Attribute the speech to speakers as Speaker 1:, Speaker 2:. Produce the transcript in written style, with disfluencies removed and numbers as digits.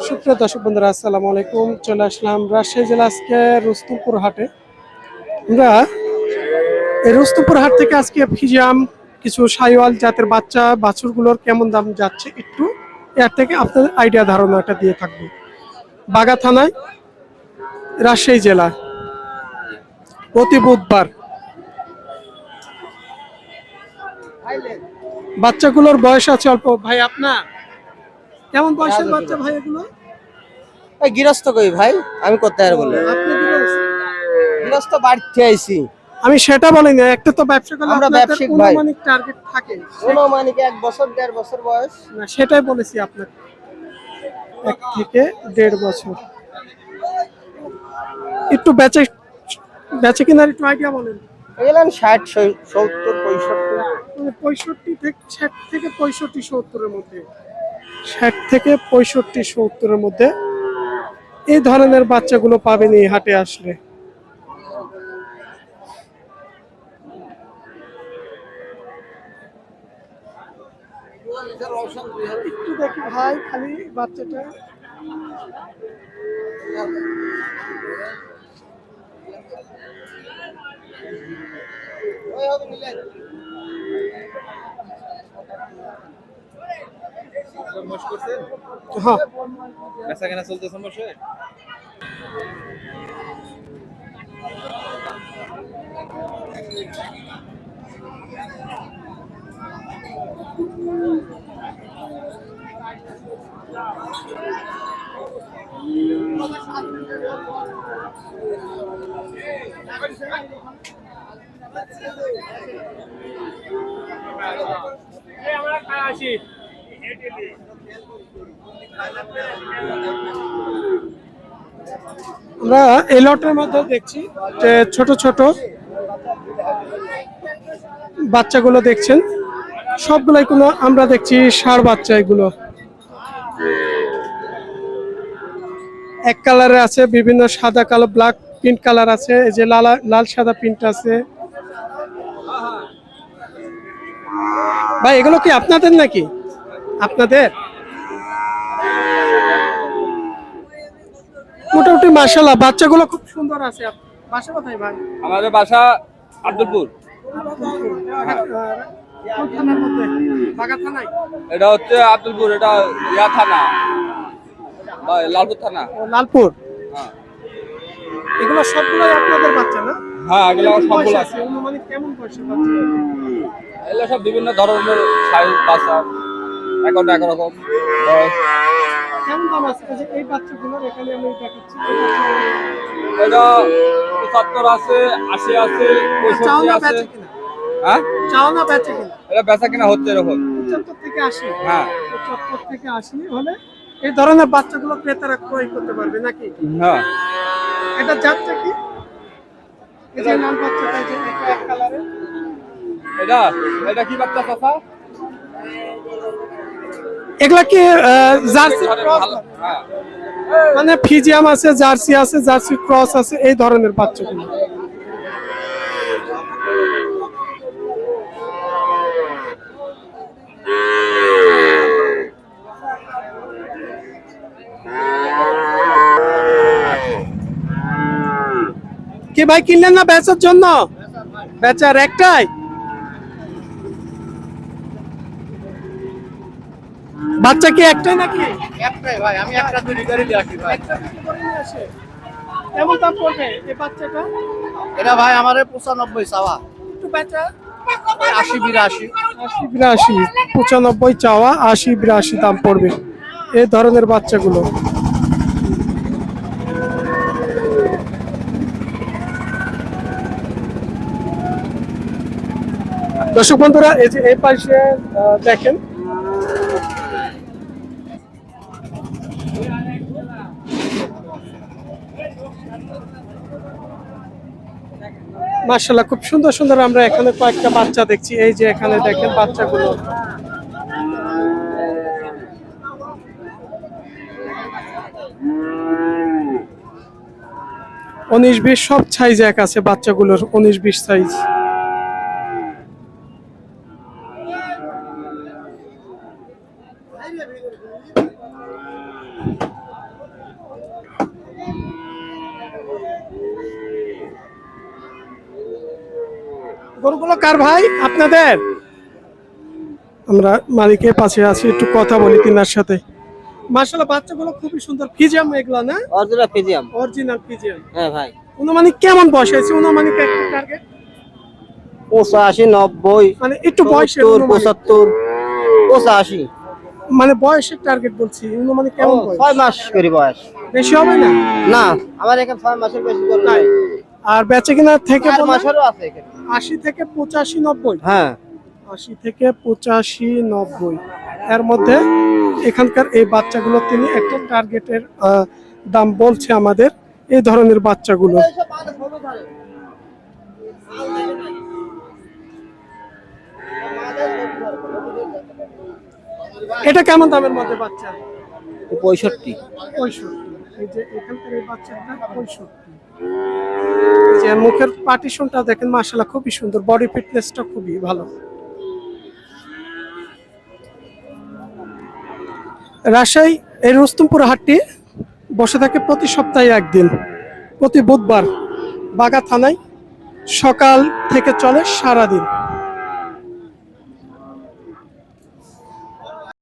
Speaker 1: সুপ্রিয় দর্শক বন্ধুরা, আসসালামু আলাইকুম। চলে আসলাম রাজশাহী জেলা আজকে রুস্তমপুর হাটে। আমরা এই রুস্তমপুর হাট থেকে আজকে ফিজিয়াম কিছু শাহিওয়াল জাতের বাচ্চা বাছুরগুলোর কেমন দাম যাচ্ছে একটু এর থেকে আপনাদের আইডিয়া ধারণাটা দিয়ে থাকবো। বাগা থানায়, রাজশাহী জেলা, প্রতি বুধবার। বাচ্চাগুলোর বয়স আছে অল্প। ভাই আপনার কেমন বয়সের বাচ্চা ভাই এগুলো?
Speaker 2: এই গৃহস্থ কই ভাই, আমি করতে আর বলবো
Speaker 1: আপনি গৃহস্থ?
Speaker 2: গৃহস্থ বাড়িতে আইছি।
Speaker 1: আমি সেটা বলি না, একটা তো ব্যবসা করলে
Speaker 2: আমরা
Speaker 1: আপনাদের
Speaker 2: ব্যবসায়িক ভাই।
Speaker 1: অনুমানিক টার্গেট থাকে,
Speaker 2: অনুমানিক 1 বছর 1.5 বছর বয়স।
Speaker 1: না সেটাই বলেছি আপনাকে, 1 থেকে 1.5 বছর। একটু বেচে বেচে কিনার একটু আইডিয়া বলেন।
Speaker 2: এগুলো 60 70 65।
Speaker 1: মানে 65 থেকে 60 থেকে 65 70-এর মধ্যে, 60 থেকে 65 70-এর মধ্যে এই ধরনের বাচ্চাগুলো পাবেন এই হাটে আসলে। একটু দেখি ভাই, খালি বাচ্চাটা হ্যাঁ
Speaker 3: বেচা কেনা চলতেছে বসে।
Speaker 1: আমরা এই লটের মধ্যে দেখছি যে ছোট ছোট বাচ্চাগুলো দেখছেন, সবগুলাই কোনো আমরা দেখছি ষাঁড় বাচ্চা। এগুলো এক কালারে আছে, বিভিন্ন সাদা কালো ব্ল্যাক প্রিন্ট কালার আছে, এই যে লাল লাল সাদা প্রিন্ট আছে। ভাই এগুলো কি আপনাদের নাকি? আপনাদের? মোটামুটি মাশাআল্লাহ বাচ্চাগুলো খুব সুন্দর আছে। বাসা কোথায় ভাই?
Speaker 3: আমাদের বাসা আব্দুলপুর।
Speaker 1: কোন থানার মধ্যে? বাগা থানায়?
Speaker 3: এটা হচ্ছে আব্দুলপুর, এটা ইয়া থানা, লালপুর থানা।
Speaker 1: ও লালপুর।
Speaker 3: হ্যাঁ
Speaker 1: এগুলো সবগুলোই আপনাদের বাচ্চা না?
Speaker 3: হ্যাঁ, এগুলো
Speaker 1: কেমন বয়স
Speaker 3: সবগুলো
Speaker 1: আছে? অনুমানিক কেমন বয়সের বাচ্চা?
Speaker 3: এগুলো সব বিভিন্ন ধরনের সাইজ বাচ্চা, একটা একরকম বয়স।
Speaker 1: কেমন দাম আছে এই যে এই বাচ্চাগুলোর? এখানে আমি দেখাচ্ছি,
Speaker 3: এটা 75 আছে, 80 আছে,
Speaker 1: চাও
Speaker 3: 65
Speaker 1: না
Speaker 3: আছে।
Speaker 1: বেচে কিনা?
Speaker 3: হ্যাঁ,
Speaker 1: চাও না বেচে কিনা?
Speaker 3: এটা বেচা কিনা হচ্ছে এরকম।
Speaker 1: 75 থেকে 80।
Speaker 3: হ্যাঁ
Speaker 1: 75 থেকে 80 হলে এই ধরনের বাচ্চাগুলো ক্রেতারা ক্রয় করতে পারবে নাকি?
Speaker 3: হ্যাঁ।
Speaker 1: এটা যাচ্ছে কি? এই যে লাল বাচ্চাটা, যে এক কালারের,
Speaker 3: এটা এটা কি বাচ্চা চাচা?
Speaker 1: এগুলা কি জার্সি ক্রস?
Speaker 3: ভালো। হ্যাঁ,
Speaker 1: মানে ফিজিয়াম আছে, জার্সি আছে, জার্সি ক্রস আছে, এই ধরনের বাচ্চাগুলো। কি ভাই কিনলেন না বেচার জন্য? বেচার একটাই? বাচ্চা কি একটাই নাকি?
Speaker 2: একটাই ভাই, আমি একটা দুই করে নিয়ে আসি ভাই।
Speaker 1: একটা দুটো করে নিয়ে আসে। কেমন দাম পড়বে এই বাচ্চাটা?
Speaker 2: এটা ভাই আমারে 95 চাওয়া,
Speaker 1: একটু বেচা
Speaker 2: 80 82।
Speaker 1: 80 82, 95 চাওয়া, 80 82 দাম পড়বে এই ধরনের বাচ্চাগুলো। দর্শক বন্ধুরা, এই যে এই পাশে দেখেন, মাশাআল্লাহ খুব সুন্দর সুন্দর আমরা এখানে কয়েকটা বাচ্চা দেখছি। এই যে এখানে দেখেন বাচ্চাগুলো, 19-20 সব সাইজ এক আছে বাচ্চাগুলোর, 19-20 সাইজ। গরুগুলো কার ভাই? আপনাদের? আমরা মালিকের পাশে আছি, একটু কথা বলি তিনার সাথে। মাশাআল্লাহ, বাচ্চাগুলো খুবই সুন্দর। ফিজিয়াম এগুলো না?
Speaker 2: অরিজিনাল ফিজিয়াম।
Speaker 1: অরিজিনাল ফিজিয়াম।
Speaker 2: হ্যাঁ ভাই।
Speaker 1: অনুমানিক কেমন বয়স হয়েছে? অনুমানিক একটা টার্গেট
Speaker 2: 85, 90,
Speaker 1: মানে একটু বয়সের
Speaker 2: 70,
Speaker 1: অনুমানিক।
Speaker 2: 75, 85।
Speaker 1: মানে বয়সের টার্গেট বলছি, অনুমানিক কেমন বয়স?
Speaker 2: 6 মাস করে বয়স।
Speaker 1: বেশি হবে না?
Speaker 2: না, আমার এখানে 6 মাসের বেশি করে নাই।
Speaker 1: আর বেচে কিনা থেকে
Speaker 2: 4
Speaker 1: বলে
Speaker 2: মাসেরও আছে এখানে।
Speaker 1: 80 থেকে 85, 90।
Speaker 2: হ্যাঁ।
Speaker 1: 80 থেকে 85, 90 এর মধ্যে এখানকার এই বাচ্চাগুলো তিনি একটা টার্গেটের দাম বলছে আমাদের, এই ধরনের বাচ্চাগুলো। এটা কেমন দামের মধ্যে বাচ্চা?
Speaker 2: 65।
Speaker 1: 65। এই যে এখানকার এই বাচ্চাটা 65। এই যে মুখের পার্টিশনটা দেখেন, মাশাআল্লাহ খুবই সুন্দর, বডি ফিটনেসটা খুবই ভালো। রাজশাহী এই রুস্তমপুর হাটটি বসে থাকে প্রতি সপ্তাহে একদিন, প্রতি বুধবার, বাগা থানায়, সকাল থেকে চলে সারাদিন।